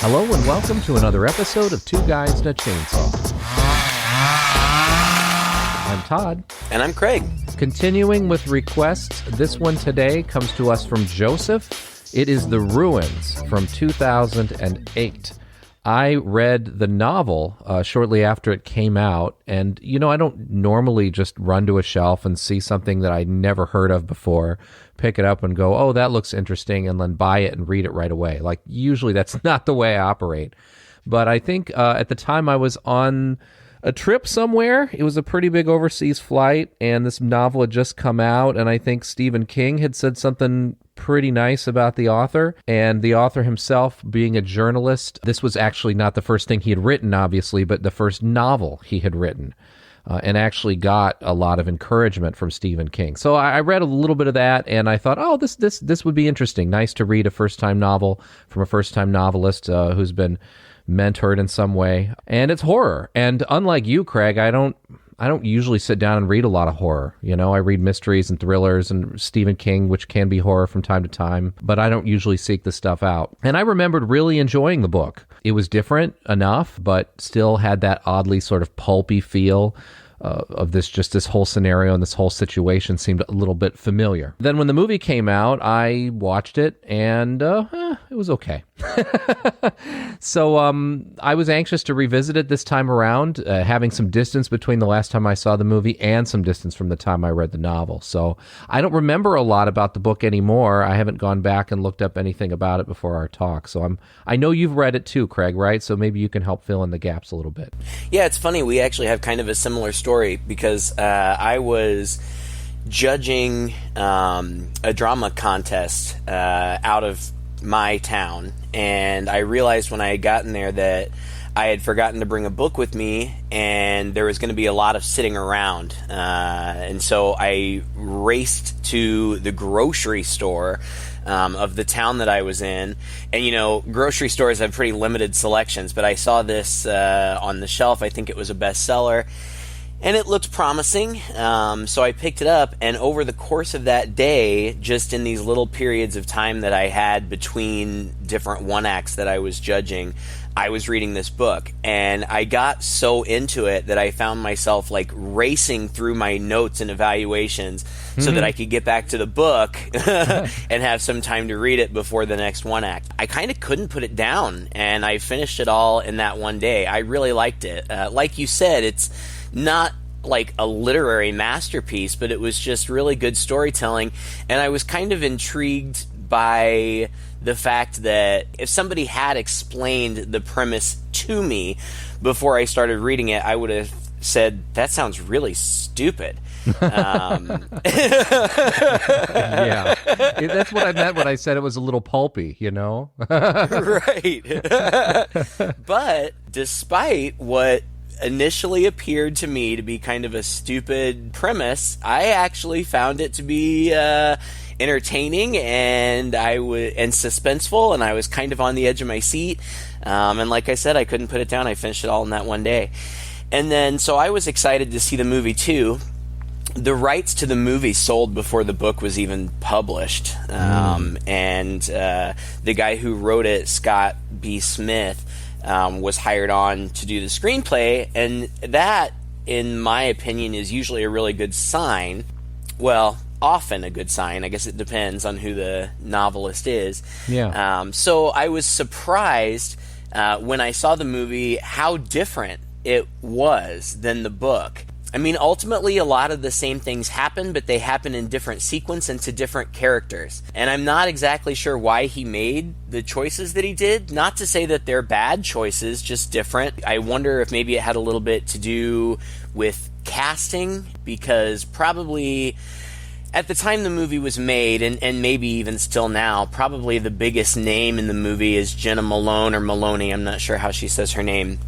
Hello and welcome to another episode of Two Guys and a Chainsaw. I'm Todd. And I'm Craig. Continuing with requests, this one today comes to us from Joseph. It is The Ruins from 2008. I read the novel shortly after it came out, and, I don't normally just run to a shelf and see something that I never heard of before, pick it up and go, oh, that looks interesting, and then buy it and read it right away. Like, usually that's not the way I operate. But I think at the time I was on a trip somewhere. It was a pretty big overseas flight, and this novel had just come out, and I think Stephen King had said something pretty nice about the author, and the author himself being a journalist. This was actually not the first thing he had written, obviously, but the first novel he had written, and actually got a lot of encouragement from Stephen King. So I read a little bit of that, and I thought, oh, this would be interesting. Nice to read a first-time novel from a first-time novelist who's been mentored in some way. And it's horror. And unlike you, Craig, I don't usually sit down and read a lot of horror. I read mysteries and thrillers and Stephen King, which can be horror from time to time, but I don't usually seek the stuff out. And I remembered really enjoying the book. It was different enough, but still had that oddly sort of pulpy feel of this whole scenario and this whole situation seemed a little bit familiar. Then when the movie came out, I watched it, and it was okay. So I was anxious to revisit it this time around, having some distance between the last time I saw the movie and some distance from the time I read the novel. So I don't remember a lot about the book anymore. I haven't gone back and looked up anything about it before our talk. So I know you've read it too, Craig, right? So maybe you can help fill in the gaps a little bit. Yeah, it's funny. We actually have kind of a similar story because I was judging a drama contest out of my town, and I realized when I had gotten there that I had forgotten to bring a book with me, and there was going to be a lot of sitting around, and so I raced to the grocery store of the town that I was in. And grocery stores have pretty limited selections, but I saw this on the shelf. I think it was a bestseller, and it looked promising, so I picked it up, and over the course of that day, just in these little periods of time that I had between different one-acts that I was judging, I was reading this book, and I got so into it that I found myself racing through my notes and evaluations so that I could get back to the book and have some time to read it before the next one act. I kind of couldn't put it down, and I finished it all in that one day. I really liked it. Like you said, it's not like a literary masterpiece, but it was just really good storytelling, and I was kind of intrigued by the fact that if somebody had explained the premise to me before I started reading it, I would have said, that sounds really stupid. Yeah, that's what I meant when I said it was a little pulpy, Right. But despite what initially appeared to me to be kind of a stupid premise, I actually found it to be entertaining and suspenseful, and I was kind of on the edge of my seat. And like I said, I couldn't put it down. I finished it all in that one day. And then, so I was excited to see the movie too. The rights to the movie sold before the book was even published. And the guy who wrote it, Scott B. Smith, was hired on to do the screenplay, and that, in my opinion, is usually a really good sign. Well, often a good sign. I guess it depends on who the novelist is. Yeah. So I was surprised when I saw the movie how different it was than the book. I mean, ultimately, a lot of the same things happen, but they happen in different sequence and to different characters. And I'm not exactly sure why he made the choices that he did. Not to say that they're bad choices, just different. I wonder if maybe it had a little bit to do with casting, because probably at the time the movie was made, and maybe even still now, probably the biggest name in the movie is Jenna Malone, or Maloney, I'm not sure how she says her name.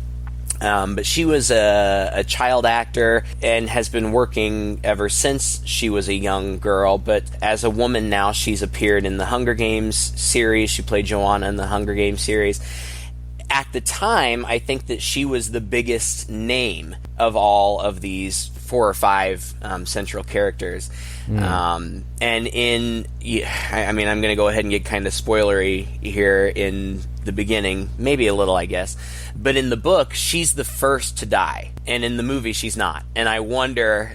But she was a child actor and has been working ever since she was a young girl. But as a woman now, she's appeared in the Hunger Games series. She played Joanna in the Hunger Games series. At the time, I think that she was the biggest name of all of these 4 or 5 central characters. And I mean, I'm going to go ahead and get kind of spoilery here in the beginning, maybe a little, I guess. But in the book, she's the first to die, and in the movie, she's not. And I wonder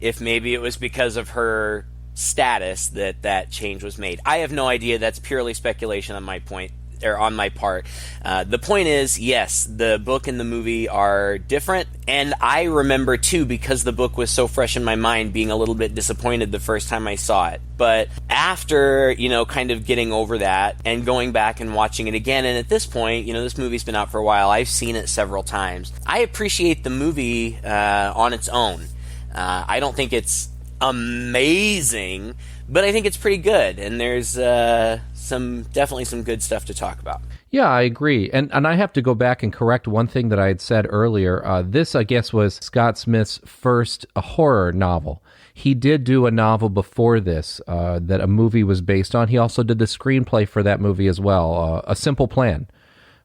if maybe it was because of her status that change was made. I have no idea. That's purely speculation on my point. Or on my part. The point is, yes, the book and the movie are different, and I remember too, because the book was so fresh in my mind, being a little bit disappointed the first time I saw it. But after, kind of getting over that and going back and watching it again, and at this point, this movie's been out for a while, I've seen it several times. I appreciate the movie on its own. I don't think it's amazing, but I think it's pretty good, and there's definitely some good stuff to talk about. Yeah, I agree. And I have to go back and correct one thing that I had said earlier. This, I guess, was Scott Smith's first horror novel. He did do a novel before this that a movie was based on. He also did the screenplay for that movie as well, A Simple Plan,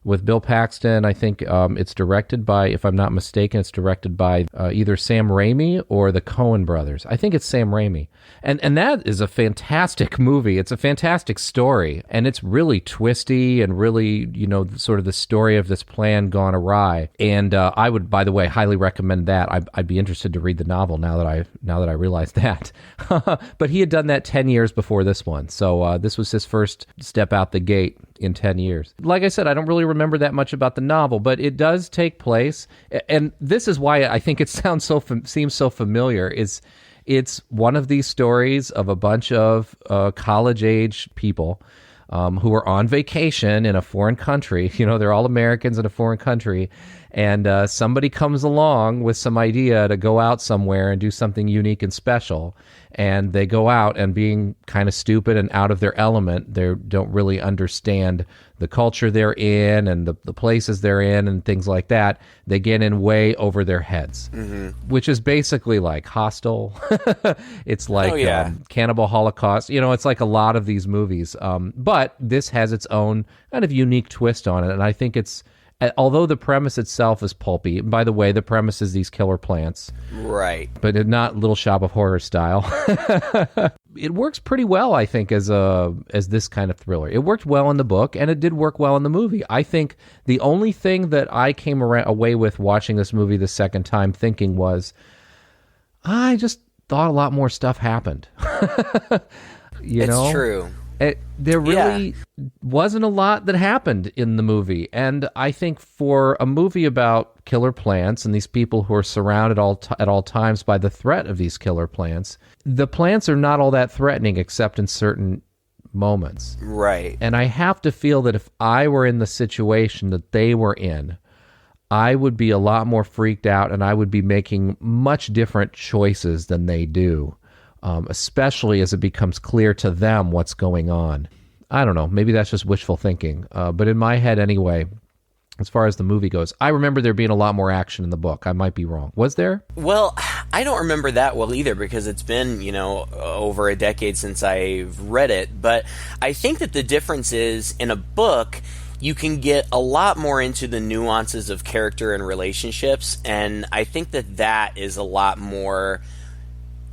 with Bill Paxton. I think it's directed by, if I'm not mistaken, it's directed by either Sam Raimi or the Coen brothers. I think it's Sam Raimi. And that is a fantastic movie. It's a fantastic story. And it's really twisty and really, sort of the story of this plan gone awry. And I would, by the way, highly recommend that. I'd be interested to read the novel now that I realize that. But he had done that 10 years before this one. So this was his first step out the gate in 10 years. Like I said, I don't really remember that much about the novel, but it does take place, and this is why I think it seems so familiar, it's one of these stories of a bunch of college-age people who are on vacation in a foreign country. They're all Americans in a foreign country, and somebody comes along with some idea to go out somewhere and do something unique and special, and they go out, and being kind of stupid and out of their element, they don't really understand the culture they're in and the places they're in and things like that. They get in way over their heads, which is basically like Hostel. It's like Cannibal Holocaust. It's like a lot of these movies. But this has its own kind of unique twist on it, and I think although the premise itself is pulpy, and by the way, the premise is these killer plants. Right. But not Little Shop of Horror style. It works pretty well, I think, as this kind of thriller. It worked well in the book, and it did work well in the movie. I think the only thing that I came away with watching this movie the second time thinking was, I just thought a lot more stuff happened. It's true. There really wasn't a lot that happened in the movie. And I think for a movie about killer plants and these people who are surrounded at all times by the threat of these killer plants, the plants are not all that threatening except in certain moments. Right. And I have to feel that if I were in the situation that they were in, I would be a lot more freaked out, and I would be making much different choices than they do. Especially as it becomes clear to them what's going on. I don't know. Maybe that's just wishful thinking. But in my head anyway, as far as the movie goes, I remember there being a lot more action in the book. I might be wrong. Was there? Well, I don't remember that well either, because it's been, over a decade since I've read it. But I think that the difference is, in a book, you can get a lot more into the nuances of character and relationships. And I think that is a lot more...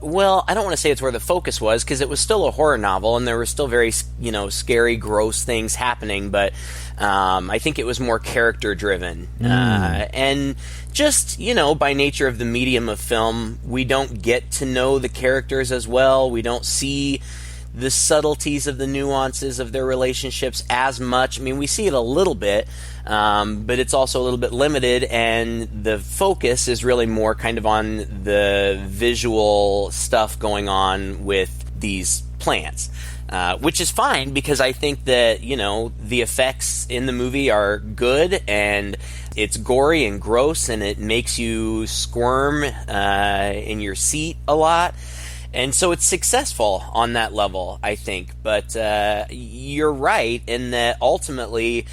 Well, I don't want to say it's where the focus was, because it was still a horror novel and there were still very, scary, gross things happening, but I think it was more character driven. And just, by nature of the medium of film, we don't get to know the characters as well. We don't see the subtleties of the nuances of their relationships as much. I mean, we see it a little bit, but it's also a little bit limited, and the focus is really more kind of on the visual stuff going on with these plants. Which is fine, because I think that, the effects in the movie are good, and it's gory and gross, and it makes you squirm in your seat a lot. And so it's successful on that level, I think. But you're right in that ultimately,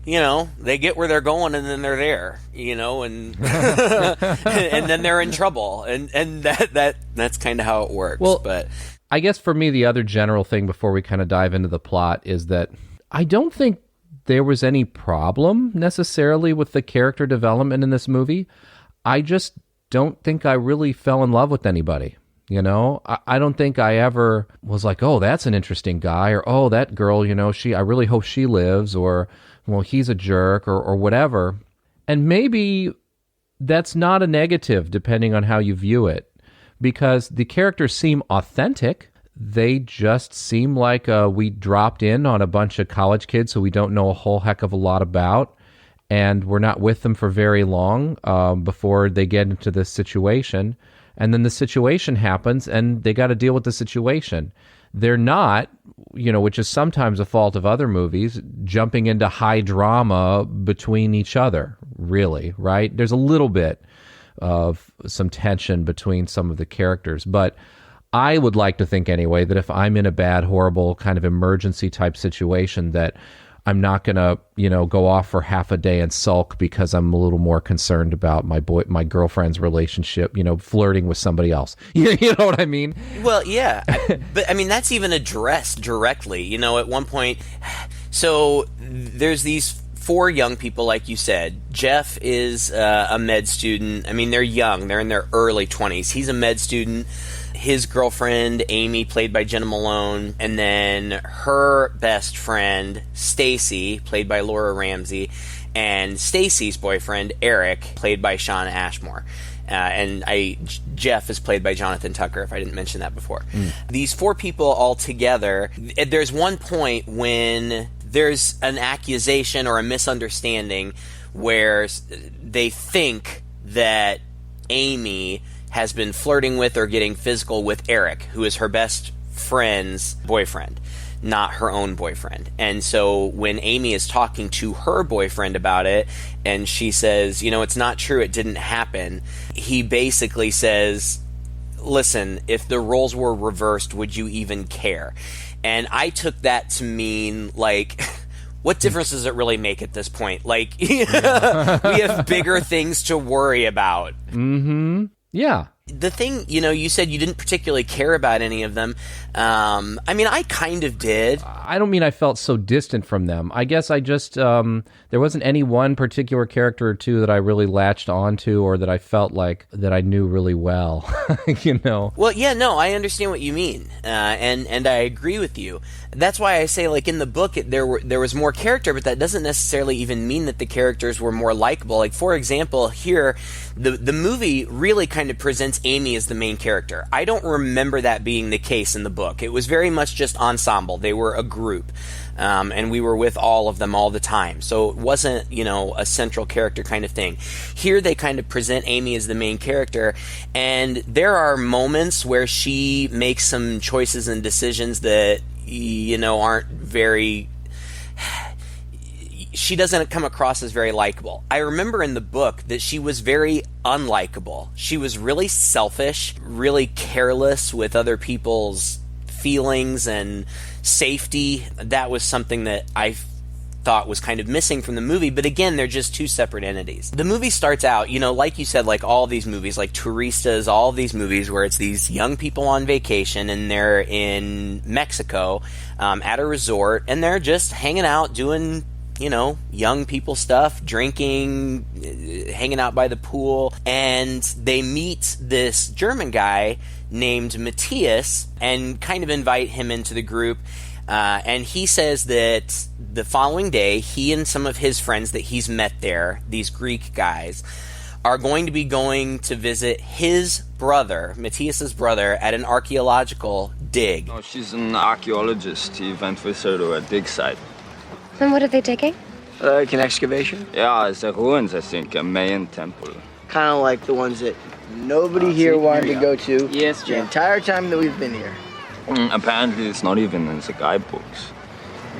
they get where they're going, and then they're there, and and then they're in trouble, and that's kind of how it works. Well, but I guess for me, the other general thing before we kind of dive into the plot is that I don't think there was any problem necessarily with the character development in this movie. I just don't think I really fell in love with anybody. You know, I don't think I ever was like, oh, that's an interesting guy, or oh, that girl, you know, I really hope she lives, or well, he's a jerk, or whatever. And maybe that's not a negative, depending on how you view it, because the characters seem authentic. They just seem like we dropped in on a bunch of college kids who we don't know a whole heck of a lot about, and we're not with them for very long before they get into this situation. And then the situation happens, and they got to deal with the situation. They're not, you know, which is sometimes a fault of other movies, jumping into high drama between each other, really, right? There's a little bit of some tension between some of the characters. But I would like to think anyway that if I'm in a bad, horrible kind of emergency type situation, that I'm not going to, you know, go off for half a day and sulk because I'm a little more concerned about my girlfriend's relationship, you know, flirting with somebody else. You know what I mean? Well, yeah. But I mean, that's even addressed directly, you know, at one point. So there's these 4 young people, like you said. Jeff is a med student. I mean, they're young. They're in their early 20s. He's a med student. His girlfriend, Amy, played by Jenna Malone, and then her best friend, Stacy, played by Laura Ramsey, and Stacy's boyfriend, Eric, played by Sean Ashmore. And Jeff is played by Jonathan Tucker, if I didn't mention that before. These 4 people all together, there's one point when there's an accusation or a misunderstanding where they think that Amy has been flirting with or getting physical with Eric, who is her best friend's boyfriend, not her own boyfriend. And so when Amy is talking to her boyfriend about it, and she says, you know, it's not true, it didn't happen, he basically says, listen, if the roles were reversed, would you even care? And I took that to mean, like, what difference does it really make at this point? Like, we have bigger things to worry about. Mm-hmm. Yeah. The thing, you know, you said you didn't particularly care about any of them. I mean, I kind of did. I don't mean I felt so distant from them. I guess I just, there wasn't any one particular character or two that I really latched onto or that I felt like that I knew really well, you know? Well, yeah, no, I understand what you mean. And I agree with you. That's why I say, like, in the book, there was more character, but that doesn't necessarily even mean that the characters were more likable. Like, for example, here, the movie really kind of presents Amy as the main character. I don't remember that being the case in the book. It was very much just ensemble. They were a group, and we were with all of them all the time. So it wasn't, you know, a central character kind of thing. Here they kind of present Amy as the main character, and there are moments where she makes some choices and decisions that, you know, aren't very... She doesn't come across as very likable. I remember in the book that she was very unlikable. She was really selfish, really careless with other people's feelings and safety. That was something that I thought was kind of missing from the movie, but again, they're just 2 separate entities. The movie starts out, you know, like you said, like all these movies, like Turistas, all of these movies where it's these young people on vacation and they're in Mexico at a resort and they're just hanging out doing, you know, young people stuff, drinking, hanging out by the pool, and they meet this German guy named Matthias and kind of invite him into the group. And he says that the following day, he and some of his friends that he's met there, these Greek guys, are going to be going to visit his brother, Matthias's brother, at an archaeological dig. No, she's an archaeologist. He went with her to a dig site. And what are they digging? Like an excavation? Yeah, it's the ruins, I think, a Mayan temple. Kind of like the ones that nobody here wanted to go to. Yes, the Jeff. entire time that we've been here. Apparently, it's not even in the guidebooks.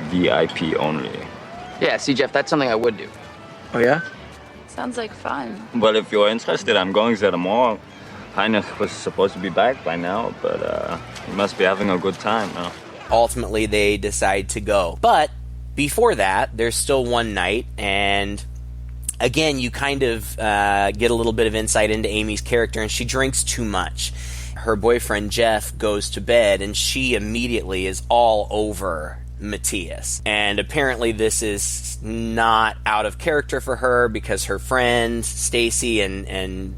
VIP only. Yeah, see, Jeff, that's something I would do. Oh, yeah? Sounds like fun. Well, if you're interested, I'm going there tomorrow. Heinrich was supposed to be back by now, but he must be having a good time now. Ultimately, they decide to go. But before that, there's still one night, and again, you kind of get a little bit of insight into Amy's character, and she drinks too much. Her boyfriend, Jeff, goes to bed, and she immediately is all over Matthias. And apparently this is not out of character for her because her friend, Stacy, and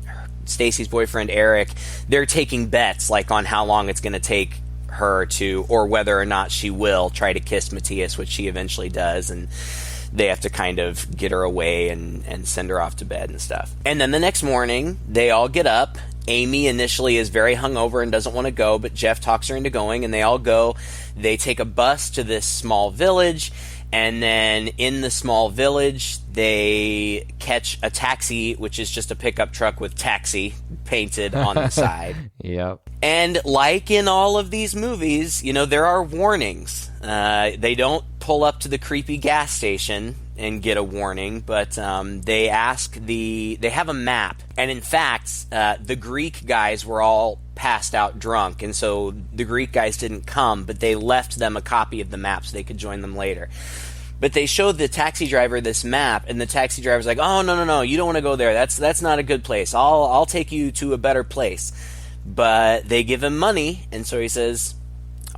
Stacy's boyfriend Eric, they're taking bets like on how long it's going to take her to, or whether or not she will try to kiss Matthias, which she eventually does, and they have to kind of get her away and send her off to bed and stuff. And then the next morning, they all get up. Amy initially is very hungover and doesn't want to go, but Jeff talks her into going, and they all go. They take a bus to this small village, and then in the small village, they catch a taxi, which is just a pickup truck with taxi painted on the side. Yep. And like in all of these movies, there are warnings. They don't pull up to the creepy gas station and get a warning, but they have a map. And in fact, the Greek guys were all passed out drunk, and so the Greek guys didn't come, but they left them a copy of the map so they could join them later. But they showed the taxi driver this map, and the taxi driver's like, "Oh, no, you don't want to go there. That's not a good place. I'll take you to a better place." But they give him money, and so he says,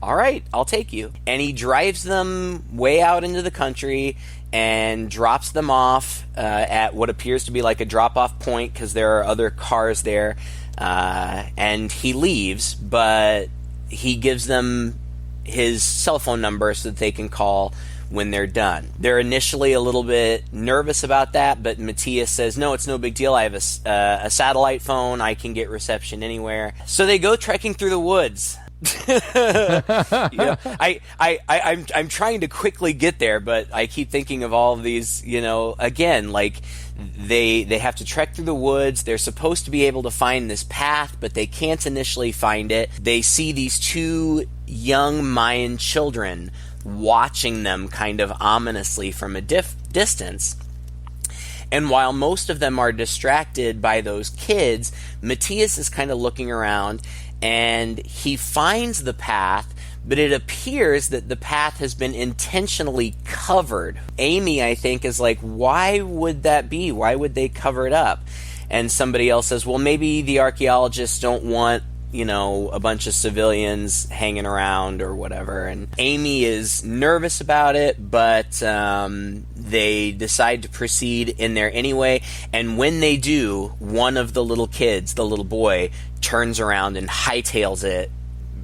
"All right, I'll take you." And he drives them way out into the country and drops them off at what appears to be like a drop-off point because there are other cars there. And he leaves, but he gives them his cell phone number so that they can call when they're done. They're initially a little bit nervous about that, but Matthias says, "No, it's no big deal. I have a satellite phone. I can get reception anywhere." So they go trekking through the woods. I'm trying to quickly get there, but I keep thinking of all of these, again, like they have to trek through the woods. They're supposed to be able to find this path, but they can't initially find it. They see these two young Mayan children watching them kind of ominously from a distance. And while most of them are distracted by those kids, Matthias is kind of looking around, and he finds the path, but it appears that the path has been intentionally covered. Amy, I think, is like, why would that be? Why would they cover it up? And somebody else says, well, maybe the archaeologists don't want, a bunch of civilians hanging around or whatever. And Amy is nervous about it, but they decide to proceed in there anyway. And when they do, one of the little kids, the little boy, turns around and hightails it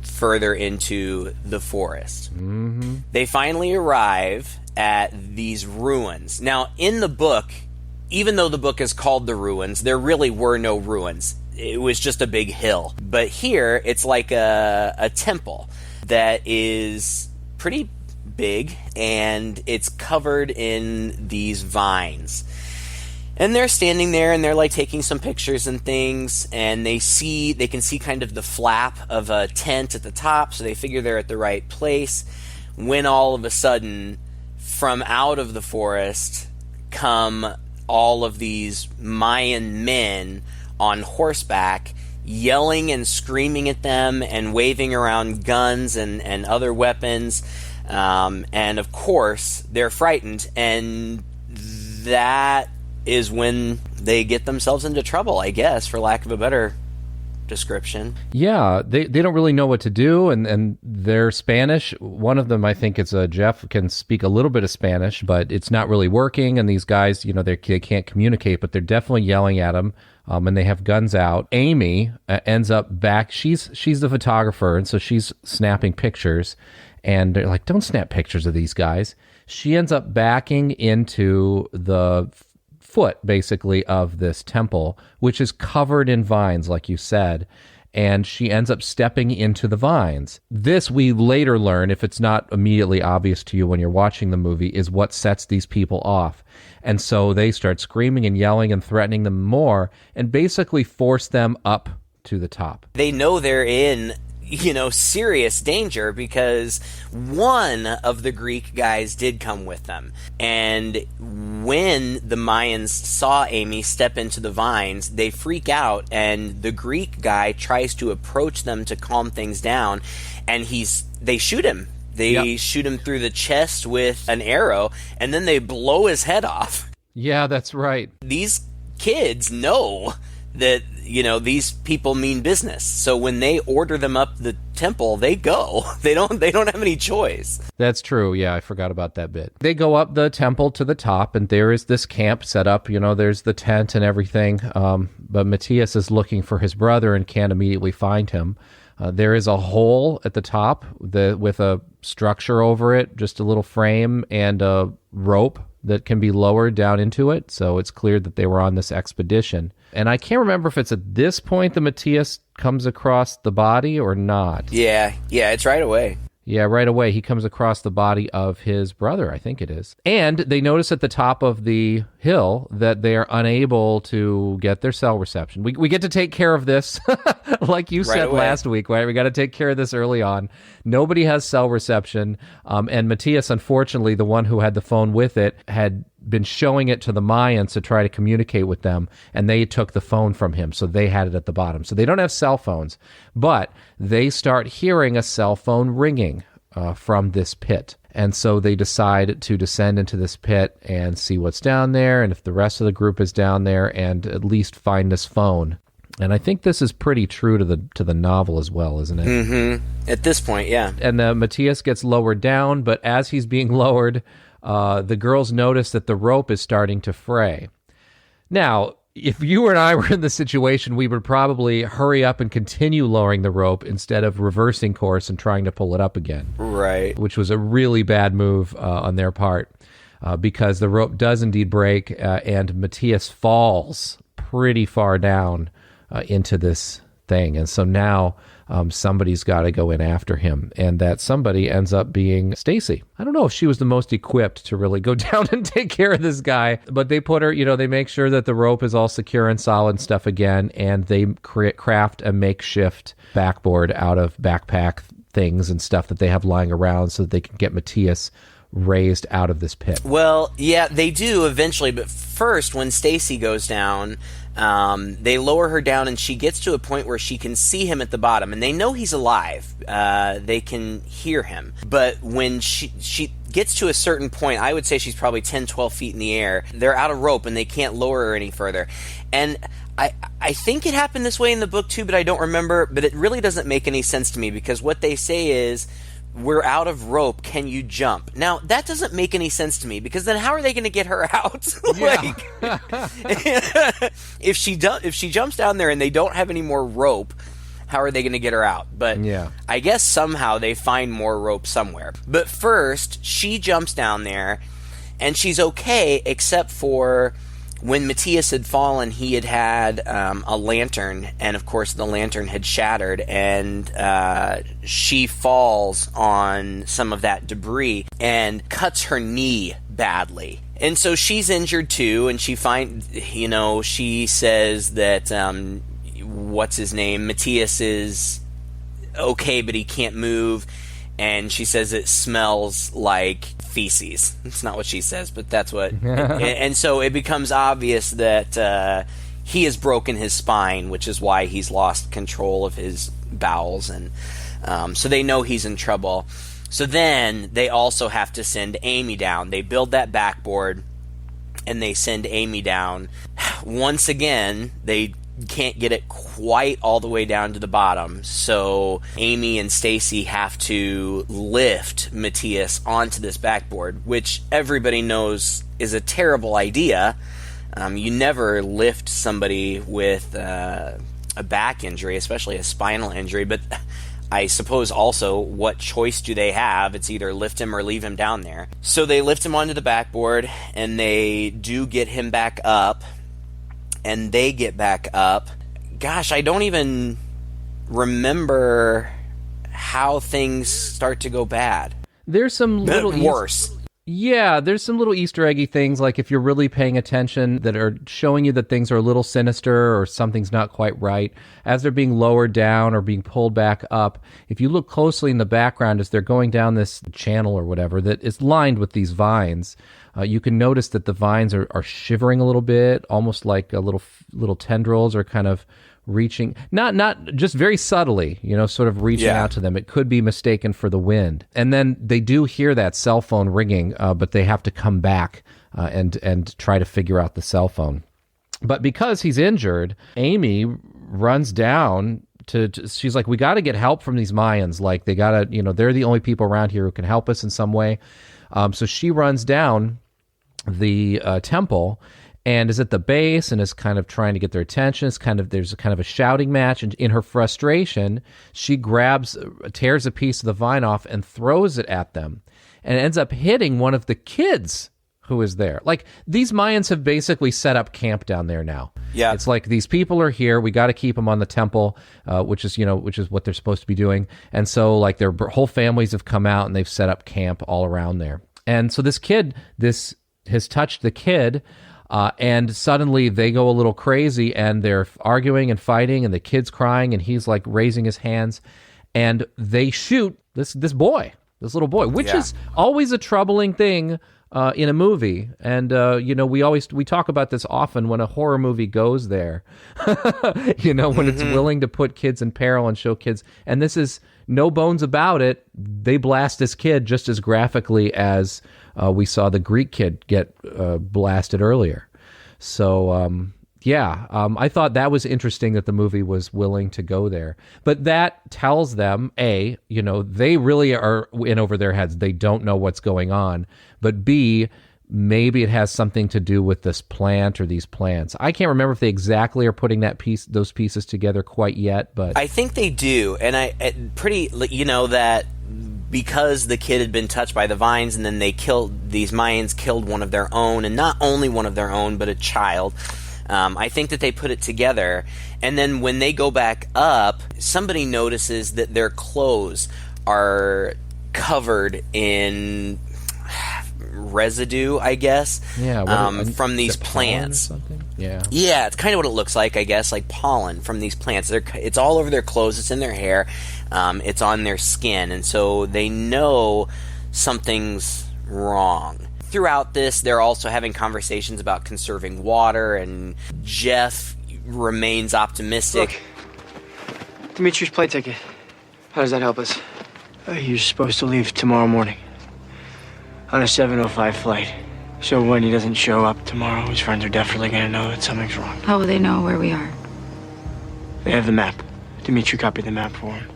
further into the forest. Mm-hmm. They finally arrive at these ruins. Now, in the book, even though the book is called The Ruins, there really were no ruins. It was just a big hill. But here, it's like a temple that is pretty big, and it's covered in these vines. And they're standing there, and they're like taking some pictures and things, and they can see kind of the flap of a tent at the top, so they figure they're at the right place, when all of a sudden, from out of the forest, come all of these Mayan men on horseback, yelling and screaming at them and waving around guns and other weapons. And of course, they're frightened, and that is when they get themselves into trouble, I guess, for lack of a better description. Yeah, they don't really know what to do, and they're Spanish. One of them, I think it's Jeff, can speak a little bit of Spanish, but it's not really working, and these guys, they can't communicate, but they're definitely yelling at them, and they have guns out. Amy ends up back. She's the photographer, and so she's snapping pictures, and they're like, don't snap pictures of these guys. She ends up backing into the foot, basically, of this temple, which is covered in vines, like you said, and she ends up stepping into the vines. This, we later learn, if it's not immediately obvious to you when you're watching the movie, is what sets these people off. And so they start screaming and yelling and threatening them more, and basically force them up to the top. They know they're in serious danger because one of the Greek guys did come with them. And when the Mayans saw Amy step into the vines, they freak out, and the Greek guy tries to approach them to calm things down, and they shoot him. They shoot him through the chest with an arrow, and then they blow his head off. Yeah, that's right. These kids know that these people mean business. So when they order them up the temple, they go. They don't have any choice. That's true. Yeah, I forgot about that bit. They go up the temple to the top, and there is this camp set up. There's the tent and everything. But Matthias is looking for his brother and can't immediately find him. There is a hole at the top with a structure over it, just a little frame and a rope that can be lowered down into it. So it's clear that they were on this expedition. And I can't remember if it's at this point that Matthias comes across the body or not. Yeah, it's right away. Yeah, right away he comes across the body of his brother, I think it is. And they notice at the top of the hill that they are unable to get their cell reception. We get to take care of this, like you said last week, right? We got to take care of this early on. Nobody has cell reception, and Matthias, unfortunately, the one who had the phone with it, had been showing it to the Mayans to try to communicate with them, and they took the phone from him, so they had it at the bottom. So they don't have cell phones, but they start hearing a cell phone ringing from this pit. And so they decide to descend into this pit and see what's down there, and if the rest of the group is down there, and at least find this phone. And I think this is pretty true to the novel as well, isn't it? Mm-hmm. At this point, yeah. And Matthias gets lowered down, but as he's being lowered, the girls notice that the rope is starting to fray. Now, if you and I were in the situation, we would probably hurry up and continue lowering the rope instead of reversing course and trying to pull it up again. Right. Which was a really bad move on their part, because the rope does indeed break, and Matthias falls pretty far down into this thing. And so now somebody's got to go in after him, and that somebody ends up being Stacy. I don't know if she was the most equipped to really go down and take care of this guy, but they put her, they make sure that the rope is all secure and solid and stuff again, and they craft a makeshift backboard out of backpack things and stuff that they have lying around so that they can get Matthias raised out of this pit. Well, yeah, they do eventually, but first, when Stacy goes down, they lower her down, and she gets to a point where she can see him at the bottom, and they know he's alive. They can hear him. But when she gets to a certain point, I would say she's probably 10, 12 feet in the air, they're out of rope, and they can't lower her any further. And I think it happened this way in the book, too, but I don't remember. But it really doesn't make any sense to me, because what they say is, we're out of rope, can you jump? Now, that doesn't make any sense to me, because then how are they going to get her out? If she jumps down there and they don't have any more rope, how are they going to get her out? But I guess somehow they find more rope somewhere. But first, she jumps down there, and she's okay, except for when Matthias had fallen, he had a lantern, and of course the lantern had shattered, and she falls on some of that debris and cuts her knee badly. And so she's injured too, and she says that, what's his name? Matthias is okay, but he can't move, and she says it smells like feces. It's not what she says, but that's what. and so it becomes obvious that he has broken his spine, which is why he's lost control of his bowels, and so they know he's in trouble. So then they also have to send Amy down. They build that backboard, and they send Amy down. Once again, they can't get it quite all the way down to the bottom, so Amy and Stacy have to lift Matthias onto this backboard, which everybody knows is a terrible idea. You never lift somebody with a back injury, especially a spinal injury, but I suppose also, what choice do they have? It's either lift him or leave him down there. So they lift him onto the backboard, and they do get him back up, and they get back up. Gosh, I don't even remember how things start to go bad. There's some little worse. Yeah, there's some little Easter eggy things, like if you're really paying attention, that are showing you that things are a little sinister or something's not quite right. As they're being lowered down or being pulled back up, if you look closely in the background as they're going down this channel or whatever that is lined with these vines, you can notice that the vines are shivering a little bit, almost like a little tendrils are kind of reaching, not just very subtly, sort of reaching out to them. It could be mistaken for the wind. And then they do hear that cell phone ringing, but they have to come back and try to figure out the cell phone. But because he's injured, Amy runs down she's like, we got to get help from these Mayans. Like, they got to, they're the only people around here who can help us in some way. So she runs down the temple and is at the base and is kind of trying to get their attention. There's kind of a shouting match. And in her frustration, she tears a piece of the vine off and throws it at them, and ends up hitting one of the kids who is there. Like, these Mayans have basically set up camp down there now. Yeah. It's like, these people are here. We got to keep them on the temple, which is what they're supposed to be doing. And so, like, their whole families have come out and they've set up camp all around there. And so this has touched the kid, and suddenly they go a little crazy and they're arguing and fighting, and the kid's crying and he's like raising his hands, and they shoot this little boy, which is always a troubling thing in a movie. And we talk about this often when a horror movie goes there, when it's willing to put kids in peril and show kids. And this is no bones about it. They blast this kid just as graphically as we saw the Greek kid get blasted earlier. So I thought that was interesting that the movie was willing to go there. But that tells them, A, they really are in over their heads. They don't know what's going on. But B, maybe it has something to do with this plant or these plants. I can't remember if they exactly are putting those pieces together quite yet, but I think they do. And that because the kid had been touched by the vines, and then these Mayans killed one of their own, and not only one of their own, but a child. I think that they put it together, and then when they go back up, somebody notices that their clothes are covered in residue, I guess, from these plants. Yeah, it's kind of what it looks like, I guess, like pollen from these plants. It's all over their clothes, it's in their hair, it's on their skin, and so they know something's wrong. Throughout this, they're also having conversations about conserving water, and Jeff remains optimistic. Look, Dimitri's plane ticket. How does that help us? You're supposed to leave tomorrow morning on a 7:05 flight. So when he doesn't show up tomorrow, his friends are definitely going to know that something's wrong. How will they know where we are? They have the map. Dimitri copied the map for him.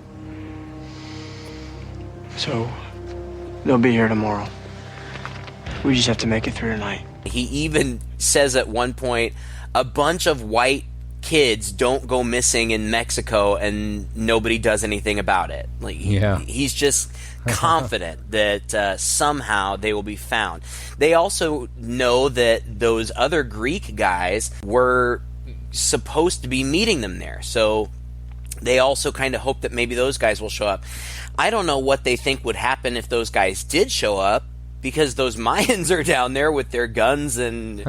So they'll be here tomorrow. We just have to make it through tonight. He even says at one point, a bunch of white kids don't go missing in Mexico and nobody does anything about it. He's just confident that somehow they will be found. They also know that those other Greek guys were supposed to be meeting them there. So they also kind of hope that maybe those guys will show up. I don't know what they think would happen if those guys did show up, because those Mayans are down there with their guns and,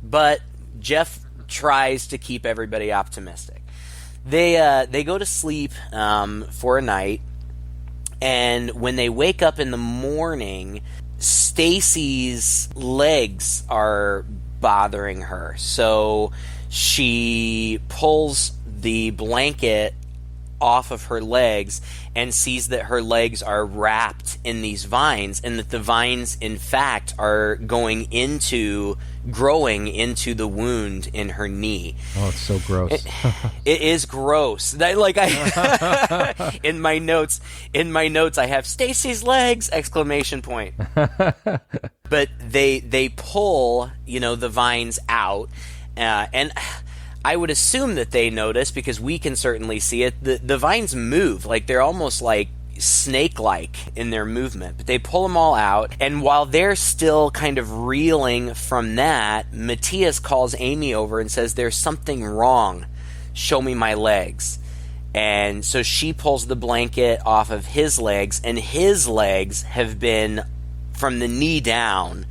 but Jeff tries to keep everybody optimistic. They go to sleep for a night, and when they wake up in the morning, Stacy's legs are bothering her. So she pulls the blanket off of her legs and sees that her legs are wrapped in these vines, and that the vines in fact are growing into the wound in her knee. Oh, it's so gross. It is gross. In my notes I have Stacy's legs ! But they pull, the vines out, and I would assume that they notice, because we can certainly see it. The vines move, like they're almost like snake-like in their movement. But they pull them all out, and while they're still kind of reeling from that, Matthias calls Amy over and says, "There's something wrong. Show me my legs." And so she pulls the blanket off of his legs, and his legs have been, from the knee down,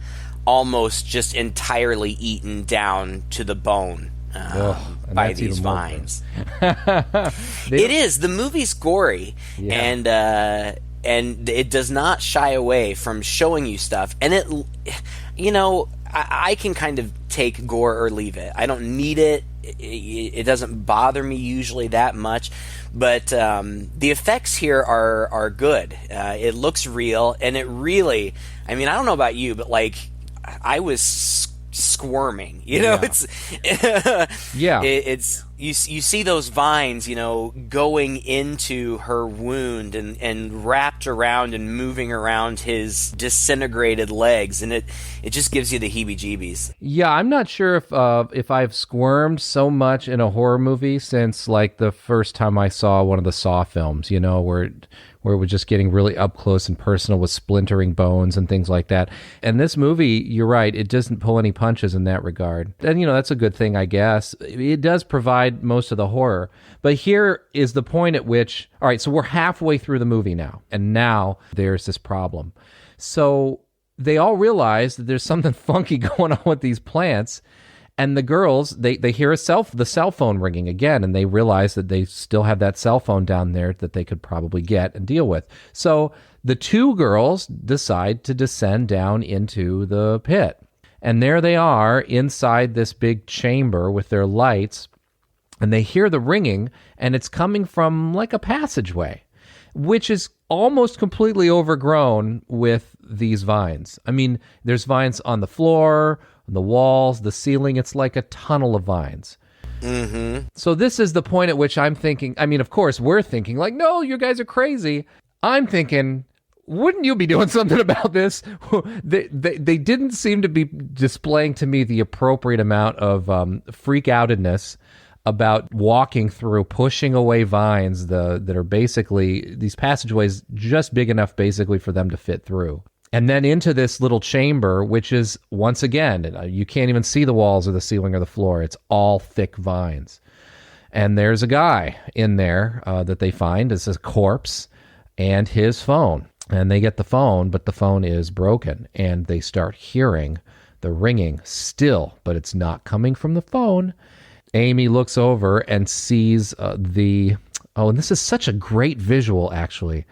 almost just entirely eaten down to the bone. By these vines. It is. The movie's gory, and it does not shy away from showing you stuff. And I can kind of take gore or leave it. I don't need it. It doesn't bother me usually that much. But the effects here are good. It looks real, and it really, I don't know about you, but I was squirming. It's Yeah. it's you see those vines, going into her wound and wrapped around and moving around his disintegrated legs, and it just gives you the heebie-jeebies. Yeah, I'm not sure if I've squirmed so much in a horror movie since like the first time I saw one of the Saw films, where we're just getting really up close and personal with splintering bones and things like that. And this movie, you're right, it doesn't pull any punches in that regard. And, that's a good thing, I guess. It does provide most of the horror. But here is the point at which, all right, so we're halfway through the movie now, and now there's this problem. So they all realize that there's something funky going on with these plants. And the girls, they hear the cell phone ringing again, and they realize that they still have that cell phone down there that they could probably get and deal with. So the two girls decide to descend down into the pit. And there they are inside this big chamber with their lights, and they hear the ringing, and it's coming from like a passageway, which is almost completely overgrown with these vines. I mean, there's vines on the floor, the walls, the ceiling. It's like a tunnel of vines. Mm-hmm. So this is the point at which I'm thinking, I mean, of course, we're thinking like, no, you guys are crazy. I'm thinking, wouldn't you be doing something about this? They didn't seem to be displaying to me the appropriate amount of freak-outedness about walking through, pushing away vines that are basically, these passageways just big enough basically for them to fit through. And then into this little chamber, which is, once again, you can't even see the walls or the ceiling or the floor. It's all thick vines. And there's a guy in there that they find. It's a corpse and his phone. And they get the phone, but the phone is broken. And they start hearing the ringing still, but it's not coming from the phone. Amy looks over and sees and this is such a great visual, actually.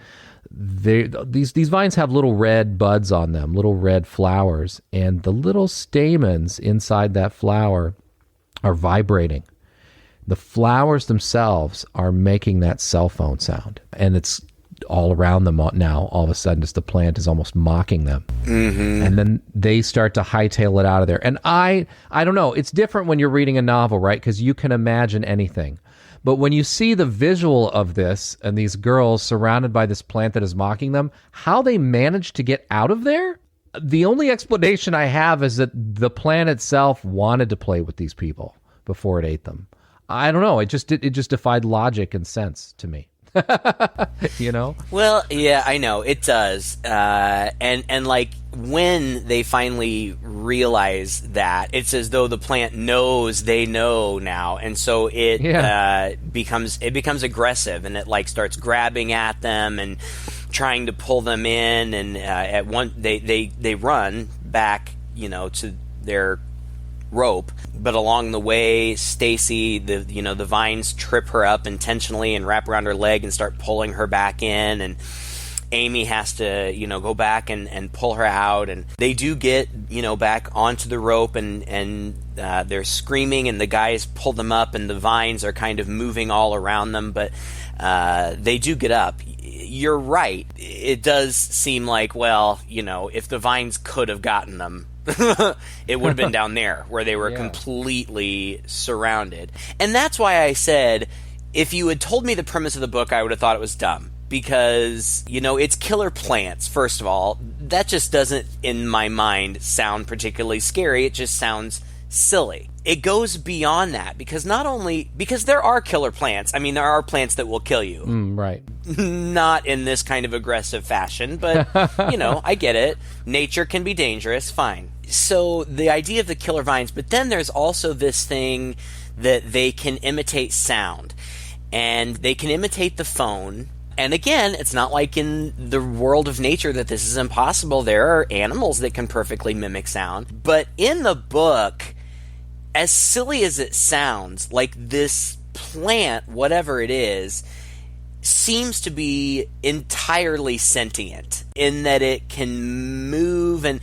These vines have little red buds on them, little red flowers, and the little stamens inside that flower are vibrating. The flowers themselves are making that cell phone sound, and it's all around them now. All of a sudden, the plant is almost mocking them. Mm-hmm. And then they start to hightail it out of there. And I don't know, it's different when you're reading a novel, right? Because you can imagine anything. But when you see the visual of this and these girls surrounded by this plant that is mocking them, how they managed to get out of there? The only explanation I have is that the plant itself wanted to play with these people before it ate them. I don't know. It just defied logic and sense to me. Well, yeah, I know it does. And like when they finally realize that, it's as though the plant knows they know now, and so it becomes aggressive, and it like starts grabbing at them and trying to pull them in, and at one they run back, to their rope, but along the way, Stacy, the vines trip her up intentionally and wrap around her leg and start pulling her back in, and Amy has to, go back and pull her out, and they do get, back onto the rope, and they're screaming, and the guys pull them up, and the vines are kind of moving all around them, but they do get up. You're right. It does seem like, well, if the vines could have gotten them, it would have been down there where they were completely surrounded. And that's why I said, if you had told me the premise of the book, I would have thought it was dumb. Because, it's killer plants, first of all. That just doesn't, in my mind, sound particularly scary. It just sounds silly. It goes beyond that, because because there are killer plants. I mean, there are plants that will kill you. Right. Not in this kind of aggressive fashion, but, I get it. Nature can be dangerous, fine. So the idea of the killer vines, but then there's also this thing that they can imitate sound. And they can imitate the phone. And again, it's not like in the world of nature that this is impossible. There are animals that can perfectly mimic sound. But in the book, as silly as it sounds, like this plant, whatever it is, seems to be entirely sentient in that it can move. And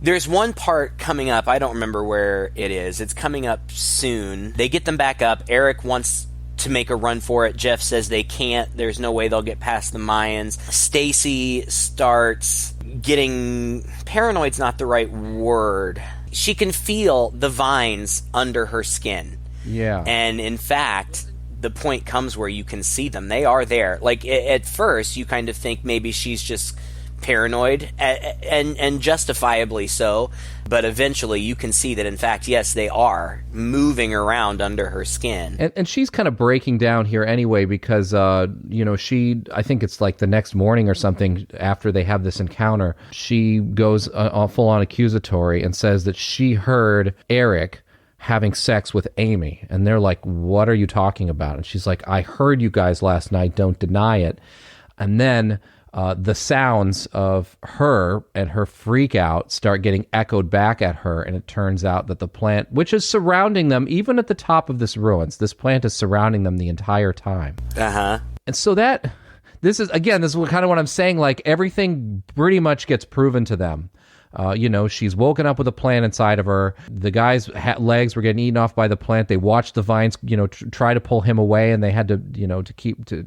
there's one part coming up, I don't remember where it is. It's coming up soon. They get them back up. Eric wants to make a run for it. Jeff says they can't. There's no way they'll get past the Mayans. Stacy starts getting... paranoid's not the right word. she can feel the vines under her skin. Yeah. And in fact, the point comes where you can see them. They are there. Like, at first, you kind of think maybe she's just paranoid, and justifiably so, but eventually you can see that, in fact, yes, they are moving around under her skin. And she's kind of breaking down here anyway because, I think it's like the next morning or something after they have this encounter, she goes full-on accusatory and says that she heard Eric having sex with Amy. And they're like, what are you talking about? And she's like, I heard you guys last night, don't deny it. And then the sounds of her and her freak out start getting echoed back at her, and it turns out that the plant, which is surrounding them, even at the top of this ruins, this plant is surrounding them the entire time. Uh-huh. And so this is kind of what I'm saying, like everything pretty much gets proven to them. She's woken up with a plant inside of her. The guy's legs were getting eaten off by the plant. They watched the vines, try to pull him away, and they had to,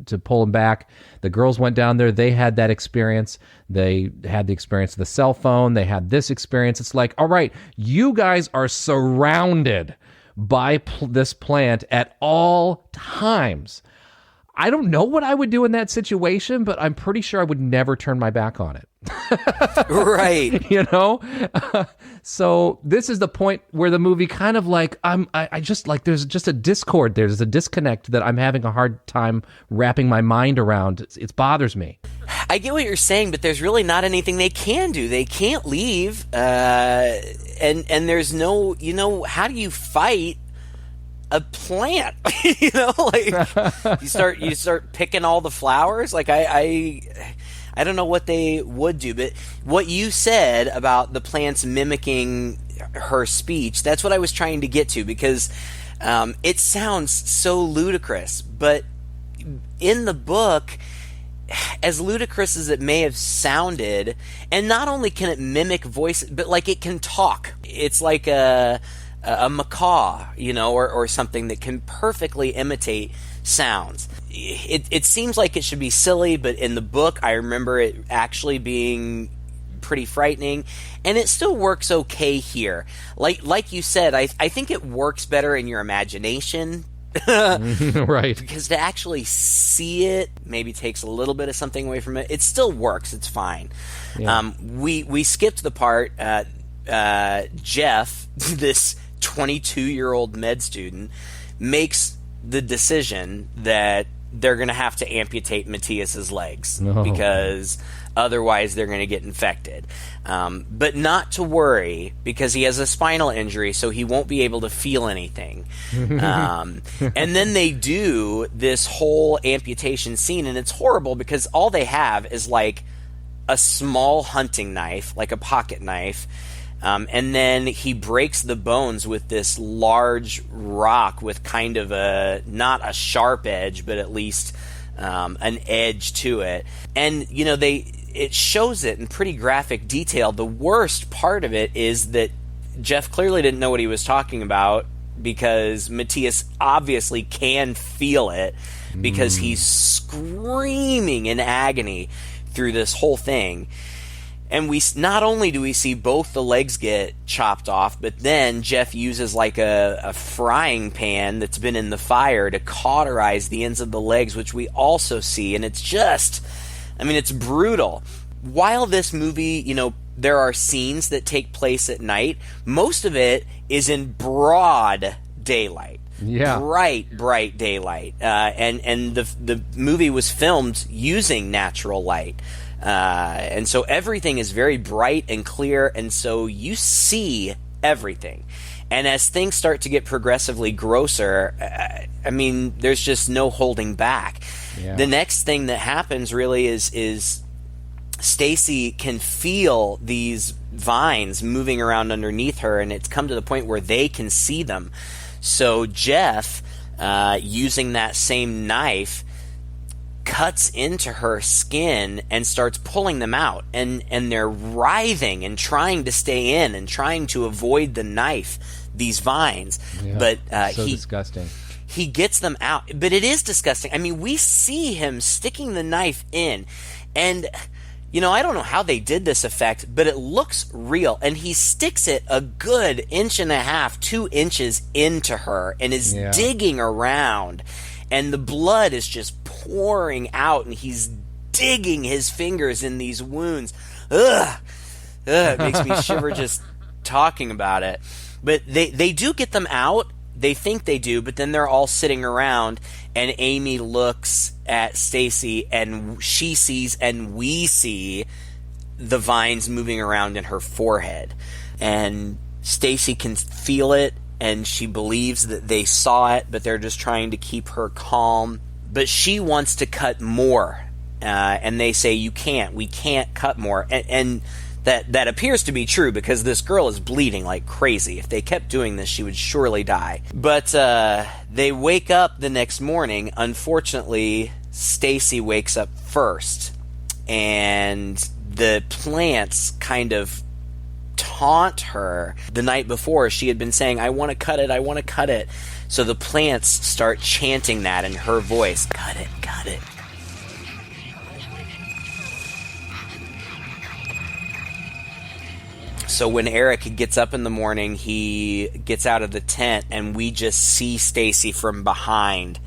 to pull him back. The girls went down there. They had that experience. They had the experience of the cell phone. They had this experience. It's like, all right, you guys are surrounded by this plant at all times. I don't know what I would do in that situation, but I'm pretty sure I would never turn my back on it. Right. So this is the point where the movie kind of like, I just like, there's just a discord. There's a disconnect that I'm having a hard time wrapping my mind around. It bothers me. I get what you're saying, but there's really not anything they can do. They can't leave. And there's no, how do you fight a plant? You start picking all the flowers. Like I don't know what they would do, but what you said about the plants mimicking her speech, that's what I was trying to get to, because it sounds so ludicrous, but in the book, as ludicrous as it may have sounded, and not only can it mimic voice, but like it can talk. It's like a macaw, or something that can perfectly imitate sounds. It seems like it should be silly, but in the book, I remember it actually being pretty frightening, and it still works okay here. Like you said, I think it works better in your imagination. Right. Because to actually see it maybe takes a little bit of something away from it. It still works. It's fine. Yeah. We skipped the part, Jeff, this 22-year-old med student, makes the decision that they're going to have to amputate Matthias's legs because otherwise they're going to get infected. But not to worry, because he has a spinal injury, so he won't be able to feel anything. And then they do this whole amputation scene, and it's horrible because all they have is like a small hunting knife, like a pocket knife. And then he breaks the bones with this large rock with kind of not a sharp edge, but at least an edge to it. And, it shows it in pretty graphic detail. The worst part of it is that Jeff clearly didn't know what he was talking about, because Matthias obviously can feel it, because he's screaming in agony through this whole thing. And not only do we see both the legs get chopped off, but then Jeff uses like a frying pan that's been in the fire to cauterize the ends of the legs, which we also see. And it's just, it's brutal. While this movie, there are scenes that take place at night, most of it is in broad daylight. Yeah. Bright daylight. And the movie was filmed using natural light. And so everything is very bright and clear, and so you see everything. And as things start to get progressively grosser, there's just no holding back. Yeah. The next thing that happens really is Stacy can feel these vines moving around underneath her, and it's come to the point where they can see them. So Jeff, using that same knife, cuts into her skin and starts pulling them out, and they're writhing and trying to stay in and trying to avoid the knife, these vines. Yeah, but so disgusting. He gets them out, but it is disgusting. We see him sticking the knife in, and I don't know how they did this effect, but it looks real. And he sticks it a good 1.5 to 2 inches into her and is digging around. And the blood is just pouring out, and he's digging his fingers in these wounds. Ugh. It makes me shiver just talking about it. But they do get them out. They think they do, but then they're all sitting around, and Amy looks at Stacy, and she sees, and we see the vines moving around in her forehead. And Stacy can feel it, and she believes that they saw it, but they're just trying to keep her calm. But she wants to cut more, and they say, we can't cut more. And that appears to be true, because this girl is bleeding like crazy. If they kept doing this, she would surely die. But they wake up the next morning. Unfortunately, Stacy wakes up first, and the plants kind of taunt her. The night before, she had been saying, I want to cut it, I want to cut it. So the plants start chanting that in her voice. Cut it, cut it. So when Eric gets up in the morning, he gets out of the tent, and we just see Stacy from behind,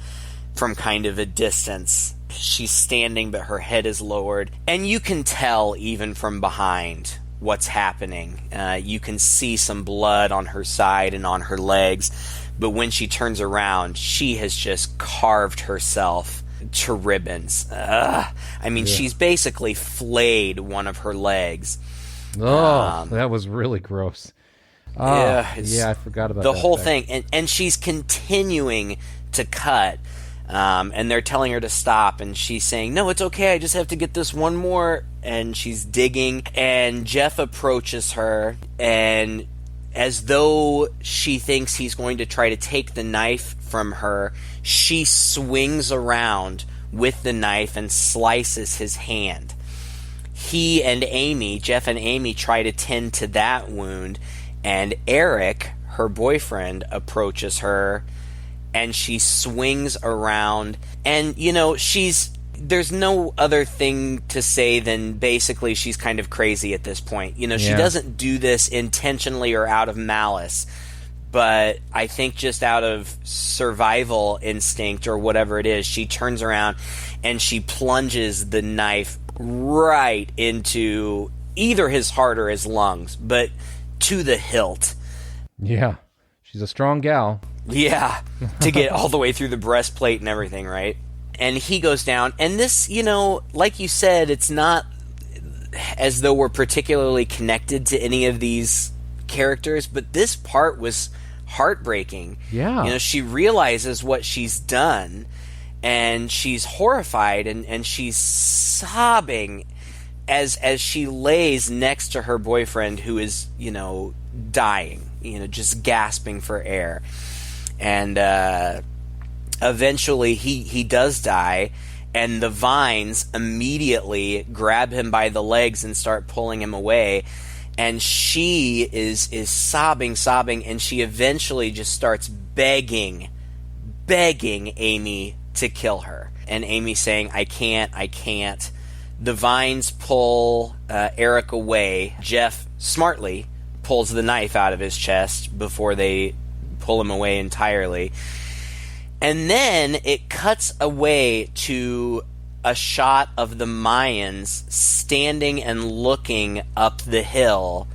from kind of a distance. She's standing, but her head is lowered. And you can tell, even from behind, what's happening. You can see some blood on her side and on her legs. But when she turns around, she has just carved herself to ribbons. She's basically flayed one of her legs. Oh, that was really gross. I forgot about the that whole effect. thing. And she's continuing to cut, and they're telling her to stop, and she's saying, no, it's okay, I just have to get this one more. And she's digging, and Jeff approaches her, and as though she thinks he's going to try to take the knife from her, she swings around with the knife and slices his hand. He and Amy, Jeff and Amy, try to tend to that wound, and Eric, her boyfriend, approaches her, and she swings around, and, there's no other thing to say than basically she's kind of crazy at this point. She doesn't do this intentionally or out of malice, but I think just out of survival instinct or whatever it is, she turns around and she plunges the knife right into either his heart or his lungs, but to the hilt. Yeah, she's a strong gal. Yeah, to get all the way through the breastplate and everything, right? And he goes down, and this, like you said, it's not as though we're particularly connected to any of these characters, but this part was heartbreaking. Yeah. She realizes what she's done, and she's horrified, and she's sobbing as she lays next to her boyfriend, who is, dying, just gasping for air. And eventually he does die, and the vines immediately grab him by the legs and start pulling him away. And she is sobbing, and she eventually just starts begging Amy to kill her. And Amy saying, I can't. The vines pull Eric away. Jeff smartly pulls the knife out of his chest before they pull him away entirely. And then it cuts away to a shot of the Mayans standing and looking up the hill,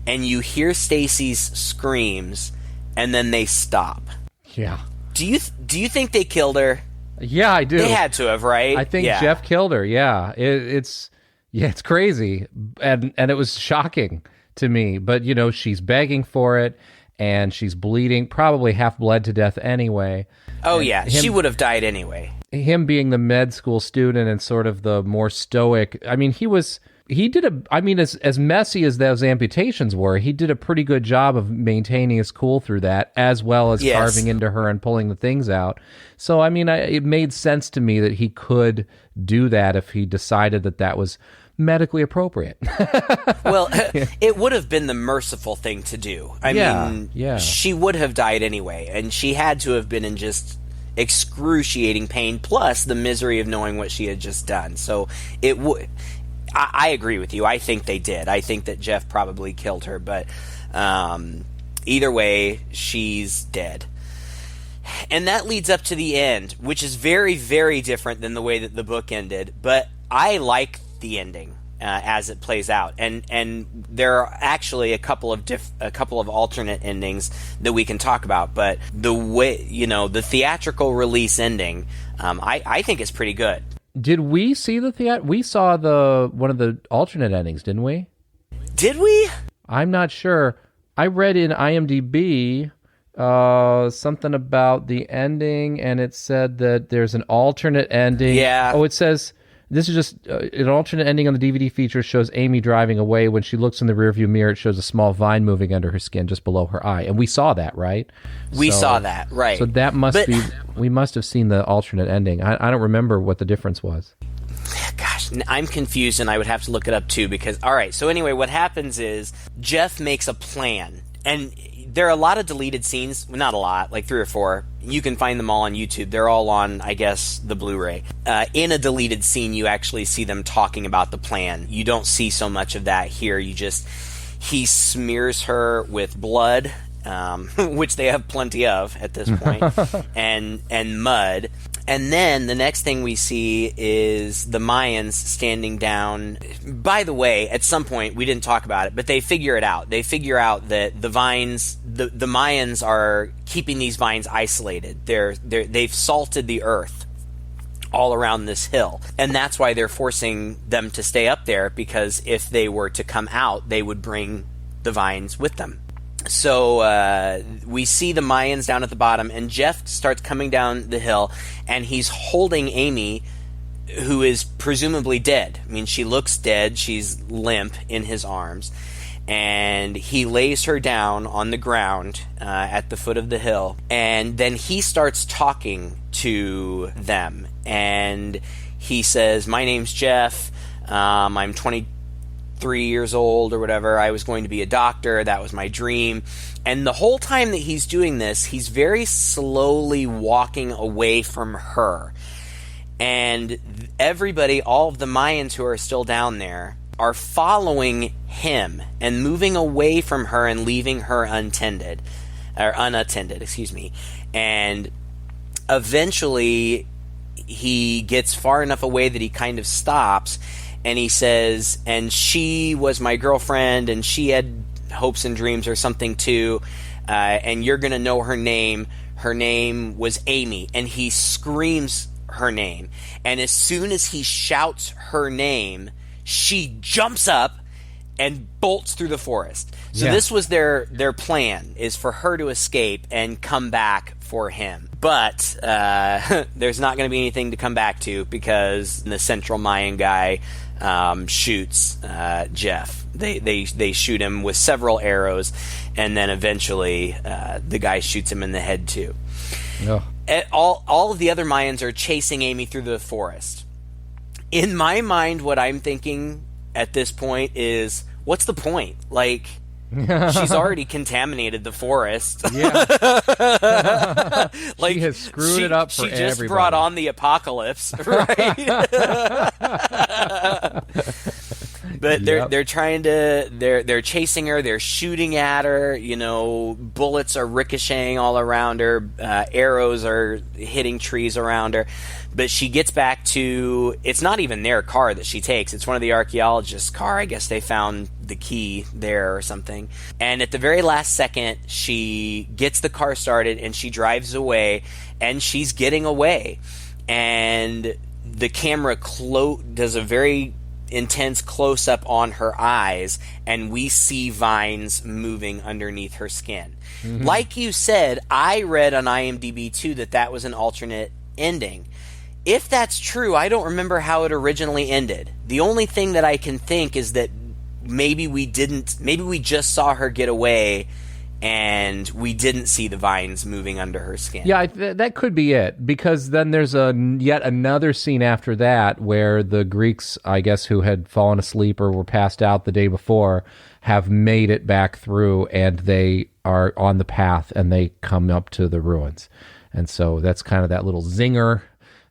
and you hear Stacy's screams, and then they stop. Yeah. Do you think they killed her? Yeah, I do. They had to have, right? I think Jeff killed her. Yeah, it's crazy, and it was shocking to me. But she's begging for it, and she's bleeding, probably half bled to death anyway. Oh yeah, she would have died anyway. Him being the med school student and sort of the more stoic. I mean, as messy as those amputations were, he did a pretty good job of maintaining his cool through that, as well as carving into her and pulling the things out. So, it made sense to me that he could do that if he decided that was medically appropriate. Well, it would have been the merciful thing to do. I mean, she would have died anyway, and she had to have been in just excruciating pain, plus the misery of knowing what she had just done. So I agree with you. I think they did. I think that Jeff probably killed her, but either way, she's dead. And that leads up to the end, which is very, very different than the way that the book ended. But I like the ending as it plays out, and there are actually a couple of alternate endings that we can talk about. But the way, the theatrical release ending, I think is pretty good. Did we see we saw one of the alternate endings, didn't we? Did we? I'm not sure. I read in IMDb something about the ending, and it said that there's an alternate ending. Yeah. Oh, it says this is just an alternate ending on the DVD feature shows Amy driving away. When she looks in the rearview mirror, it shows a small vine moving under her skin just below her eye. And we saw that, right? We saw that, right. So that we must have seen the alternate ending. I don't remember what the difference was. Gosh, I'm confused, and I would have to look it up too, because, all right, so anyway, what happens is Jeff makes a plan, and there are a lot of deleted scenes, not a lot, like 3 or 4. You can find them all on YouTube. They're all on, I guess, the Blu-ray. In a deleted scene, you actually see them talking about the plan. You don't see so much of that here. He smears her with blood, which they have plenty of at this point, and mud. And then the next thing we see is the Mayans standing down. By the way, at some point, we didn't talk about it, but they figure it out. They figure out that the vines, the Mayans are keeping these vines isolated. They've salted the earth all around this hill. And that's why they're forcing them to stay up there, because if they were to come out, they would bring the vines with them. So we see the Mayans down at the bottom, and Jeff starts coming down the hill, and he's holding Amy, who is presumably dead. I mean, she looks dead. She's limp in his arms. And he lays her down on the ground at the foot of the hill, and then he starts talking to them. And he says, "My name's Jeff. I'm 23 years old or whatever. I was going to be a doctor. That was my dream." And the whole time that he's doing this, he's very slowly walking away from her. And everybody, all of the Mayans who are still down there, are following him and moving away from her and leaving her unattended. And eventually he gets far enough away that he kind of stops. And he says, "And she was my girlfriend, and she had hopes and dreams or something too, and you're going to know her name. Her name was Amy." And he screams her name. And as soon as he shouts her name, she jumps up and bolts through the forest. So this was their plan, is for her to escape and come back for him. But there's not going to be anything to come back to, because the Central Mayan guy shoots Jeff. They shoot him with several arrows, and then eventually the guy shoots him in the head too. Oh. All of the other Mayans are chasing Amy through the forest. In my mind, what I'm thinking at this point is, what's the point? Like, she's already contaminated the forest. Yeah. Like, she has screwed it up for everybody. She just brought on the apocalypse, right? But they're trying to they're chasing her, they're shooting at her, bullets are ricocheting all around her, arrows are hitting trees around her. But she gets back to, it's not even their car that she takes, it's one of the archaeologists' car. I guess they found the key there or something. And at the very last second, she gets the car started and she drives away, and she's getting away. And the camera does a very intense close-up on her eyes, and we see vines moving underneath her skin. Mm-hmm. Like you said, I read on IMDb too that was an alternate ending. If that's true, I don't remember how it originally ended. The only thing that I can think is that maybe we just saw her get away and we didn't see the vines moving under her skin. Yeah, that could be it, because then there's yet another scene after that where the Greeks, I guess, who had fallen asleep or were passed out the day before, have made it back through, and they are on the path and they come up to the ruins. And so that's kind of that little zinger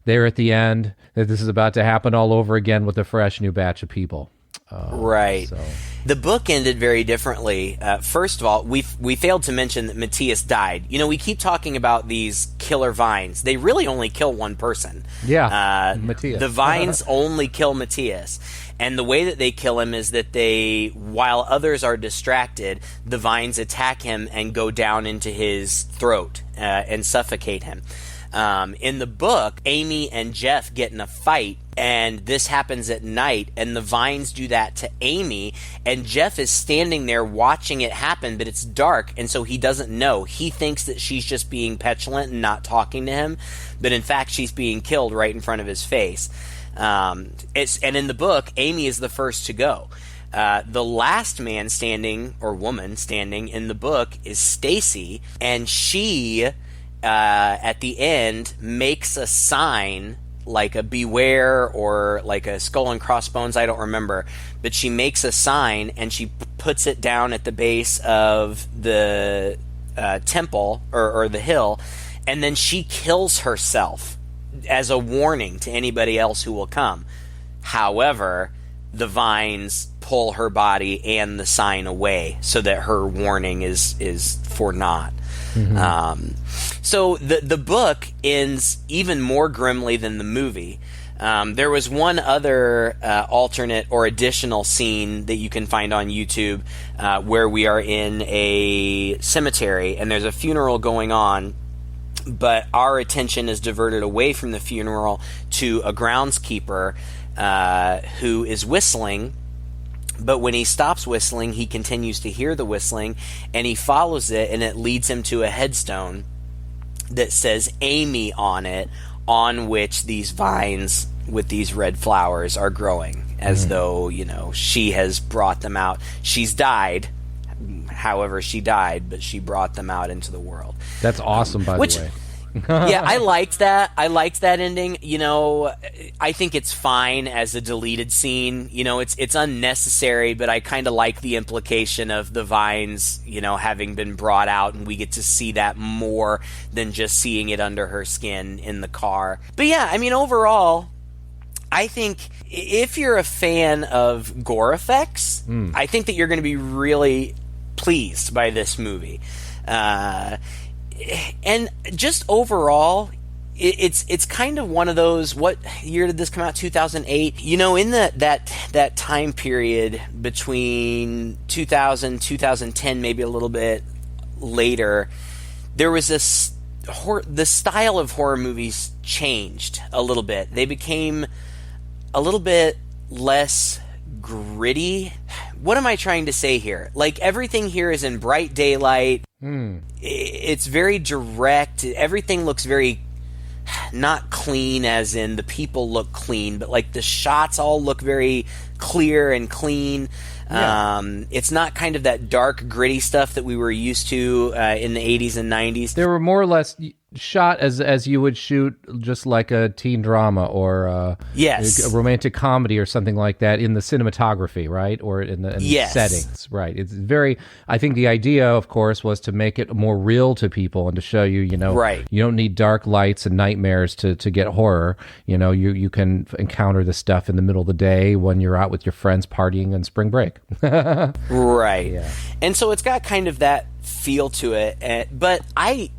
there at the end, that this is about to happen all over again with a fresh new batch of people. Right. So. The book ended very differently. First of all, we failed to mention that Matthias died. You know, we keep talking about these killer vines. They really only kill one person. Yeah, Matthias. The vines only kill Matthias. And the way that they kill him is that while others are distracted, the vines attack him and go down into his throat and suffocate him. In the book, Amy and Jeff get in a fight, and this happens at night, and the vines do that to Amy, and Jeff is standing there watching it happen, but it's dark, and so he doesn't know. He thinks that she's just being petulant and not talking to him, but in fact she's being killed right in front of his face. And in the book, Amy is the first to go. The last man standing, or woman standing in the book, is Stacy, and she... at the end, makes a sign like a beware or like a skull and crossbones, I don't remember, but she makes a sign and she puts it down at the base of the temple or the hill, and then she kills herself as a warning to anybody else who will come. However, the vines pull her body and the sign away so that her warning is for naught. Mm-hmm. So the book ends even more grimly than the movie. There was one other alternate or additional scene that you can find on YouTube where we are in a cemetery and there's a funeral going on, but our attention is diverted away from the funeral to a groundskeeper who is whistling. But when he stops whistling, he continues to hear the whistling, and he follows it, and it leads him to a headstone that says Amy on it, on which these vines with these red flowers are growing, as though, you know, she has brought them out. She's died, however she died, but she brought them out into the world. That's awesome, by the way. Yeah, I liked that. I liked that ending. You know, I think it's fine as a deleted scene. You know, it's unnecessary, but I kind of like the implication of the vines, you know, having been brought out, and we get to see that more than just seeing it under her skin in the car. But yeah, I mean, overall, I think if you're a fan of gore effects, I think that you're going to be really pleased by this movie. And just overall, it's kind of one of those. What year did this come out? 2008. You know, in that time period between 2000 2010, maybe a little bit later, there was this the style of horror movies changed a little bit. They became a little bit less gritty. What am I trying to say here? Like, everything here is in bright daylight. It's very direct. Everything looks very not clean, as in the people look clean, but like the shots all look very clear and clean. Yeah. It's not kind of that dark, gritty stuff that we were used to in the 80s and 90s. They were more or less shot as you would shoot just like a teen drama or a romantic comedy or something like that in the cinematography, right? Or in the settings, right? It's very. I think the idea, of course, was to make it more real to people and to show you, you know, right. You don't need dark lights and nightmares to get horror. You know, you can encounter this stuff in the middle of the day when you're out with your friends partying on spring break. Right. Yeah. And so it's got kind of that feel to it, but I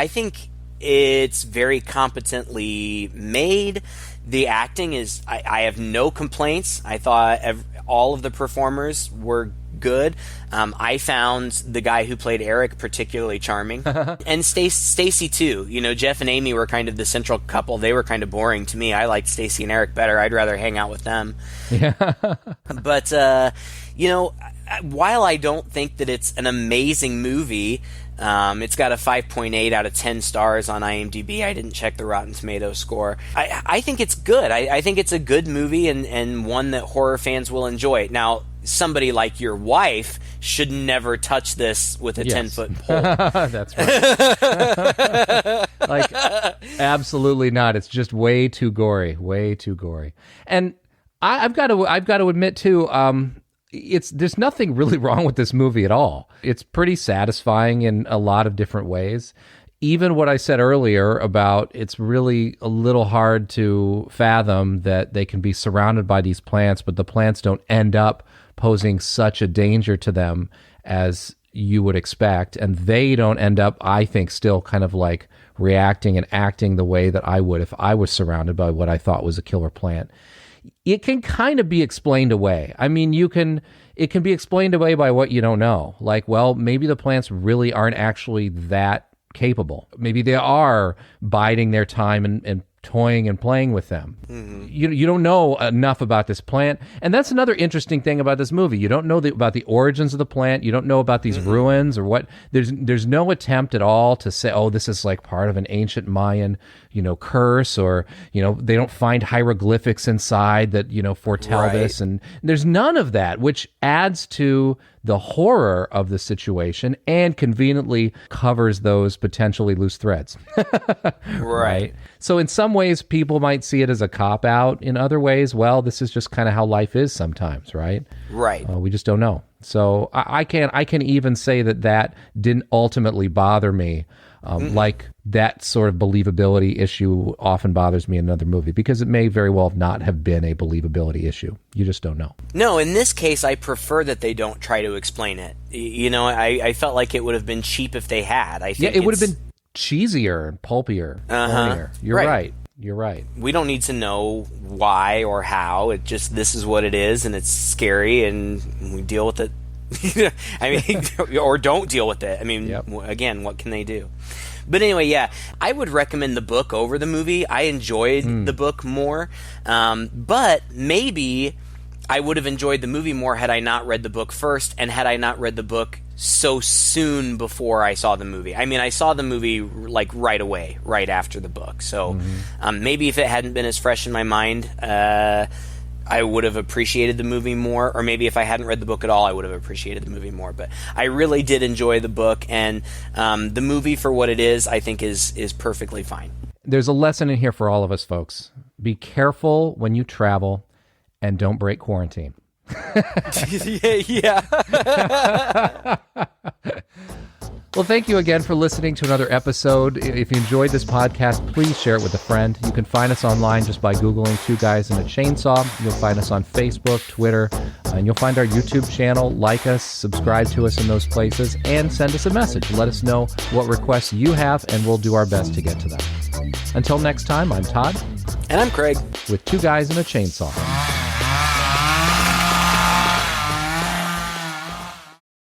think it's very competently made. The acting is, I have no complaints. I thought all of the performers were good. I found the guy who played Eric particularly charming, and Stacy too. You know, Jeff and Amy were kind of the central couple. They were kind of boring to me. I liked Stacy and Eric better. I'd rather hang out with them. Yeah. But you know, while I don't think that it's an amazing movie, it's got a 5.8 out of 10 stars on IMDb. I didn't check the Rotten Tomatoes score. I think it's good. I think it's a good movie and one that horror fans will enjoy. Now, somebody like your wife should never touch this with a 10-foot pole. That's right. Like, absolutely not. It's just way too gory. And I've got to admit too, there's nothing really wrong with this movie at all. It's pretty satisfying in a lot of different ways. even what I said earlier about it's really a little hard to fathom that they can be surrounded by these plants, but the plants don't end up posing such a danger to them as you would expect. And they don't end up, I think, still kind of like reacting and acting the way that I would if I was surrounded by what I thought was a killer plant. It can kind of be explained away. I mean, it can be explained away by what you don't know. Like, well, maybe the plants really aren't actually that capable. Maybe they are biding their time and toying and playing with them. You don't know enough about this plant. And that's another interesting thing about this movie. You don't know about the origins of the plant. You don't know about these ruins or what. There's no attempt at all to say, oh, this is like part of an ancient Mayan, curse, or, they don't find hieroglyphics inside that, foretell this. And there's none of that, which adds to the horror of the situation and conveniently covers those potentially loose threads. Right. So in some ways, people might see it as a cop-out. In other ways, well, this is just kind of how life is sometimes, right? Right. We just don't know. So I can even say that didn't ultimately bother me, like that sort of believability issue often bothers me in another movie, because it may very well not have been a believability issue. You just don't know. No, in this case, I prefer that they don't try to explain it. I felt like it would have been cheap if they had. I think it would have been cheesier and pulpier. You're right. You're right. We don't need to know why or how. It just, this is what it is, and it's scary, and we deal with it. I mean, or don't deal with it. I mean, Again, what can they do? But anyway, yeah, I would recommend the book over the movie. I enjoyed the book more, but maybe I would have enjoyed the movie more had I not read the book first, and had I not read the book so soon before I saw the movie. I mean, I saw the movie like right away, right after the book. So maybe if it hadn't been as fresh in my mind, I would have appreciated the movie more. Or maybe if I hadn't read the book at all, I would have appreciated the movie more. But I really did enjoy the book, and the movie for what it is, I think is perfectly fine. There's a lesson in here for all of us, folks. Be careful when you travel, and don't break quarantine. Yeah. Well, thank you again for listening to another episode. If you enjoyed this podcast, please share it with a friend. You can find us online just by Googling Two Guys and a Chainsaw. You'll find us on Facebook, Twitter, and you'll find our YouTube channel. Like us, subscribe to us in those places, and send us a message. Let us know what requests you have, and we'll do our best to get to them. Until next time, I'm Todd. And I'm Craig. With Two Guys and a Chainsaw.